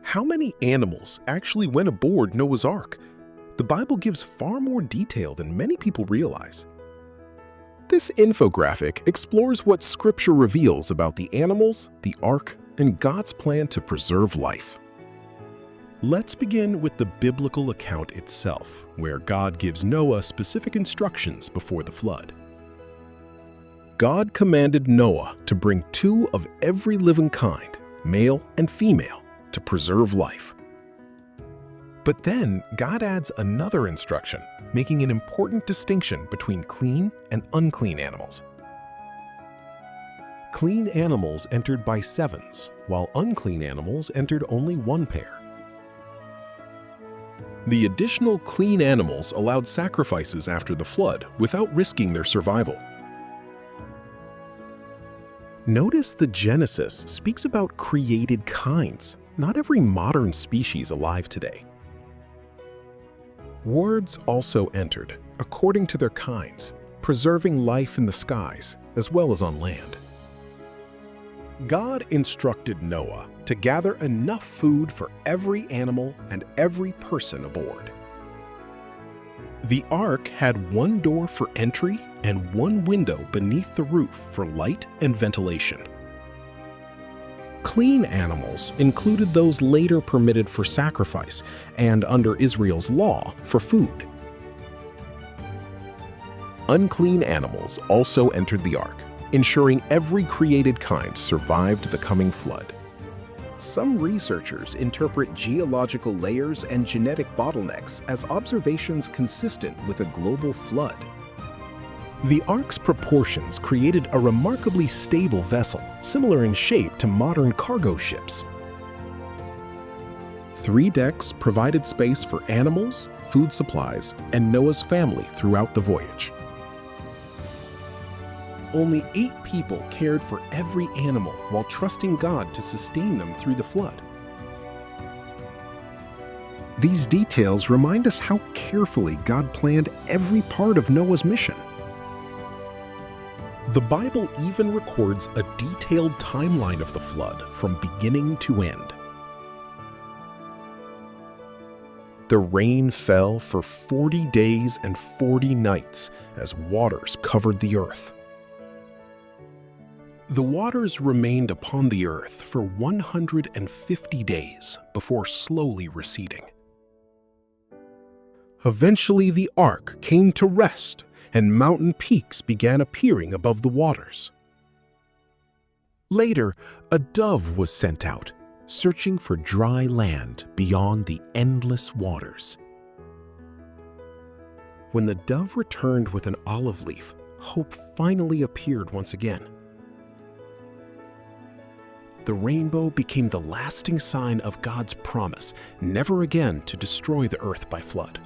How many animals actually went aboard Noah's Ark? The Bible gives far more detail than many people realize. This infographic explores what Scripture reveals about the animals, the Ark, and God's plan to preserve life. Let's begin with the biblical account itself, where God gives Noah specific instructions before the flood. God commanded Noah to bring 2 of every living kind, male and female, to preserve life. But then God adds another instruction, making an important distinction between clean and unclean animals. Clean animals entered by 7s, while unclean animals entered only 1 pair. The additional clean animals allowed sacrifices after the flood without risking their survival. Notice the Genesis speaks about created kinds, not every modern species alive today. Words also entered, according to their kinds, preserving life in the skies as well as on land. God instructed Noah to gather enough food for every animal and every person aboard. The ark had 1 door for entry and 1 window beneath the roof for light and ventilation. Clean animals included those later permitted for sacrifice and, under Israel's law, for food. Unclean animals also entered the ark, ensuring every created kind survived the coming flood. Some researchers interpret geological layers and genetic bottlenecks as observations consistent with a global flood. The ark's proportions created a remarkably stable vessel, similar in shape to modern cargo ships. 3 decks provided space for animals, food supplies, and Noah's family throughout the voyage. Only 8 people cared for every animal while trusting God to sustain them through the flood. These details remind us how carefully God planned every part of Noah's mission. The Bible even records a detailed timeline of the flood from beginning to end. The rain fell for 40 days and 40 nights as waters covered the earth. The waters remained upon the earth for 150 days before slowly receding. Eventually, the ark came to rest, and mountain peaks began appearing above the waters. Later, a dove was sent out, searching for dry land beyond the endless waters. When the dove returned with an olive leaf, hope finally appeared once again. The rainbow became the lasting sign of God's promise never again to destroy the earth by flood.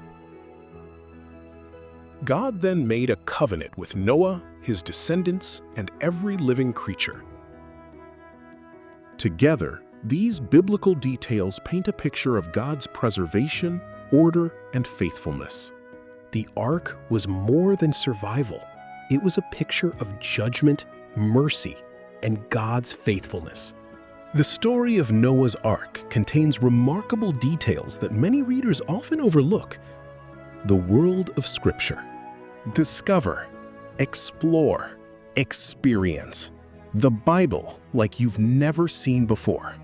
God then made a covenant with Noah, his descendants, and every living creature. Together, these biblical details paint a picture of God's preservation, order, and faithfulness. The ark was more than survival. It was a picture of judgment, mercy, and God's faithfulness. The story of Noah's Ark contains remarkable details that many readers often overlook. The world of Scripture. Discover, explore, experience the Bible like you've never seen before.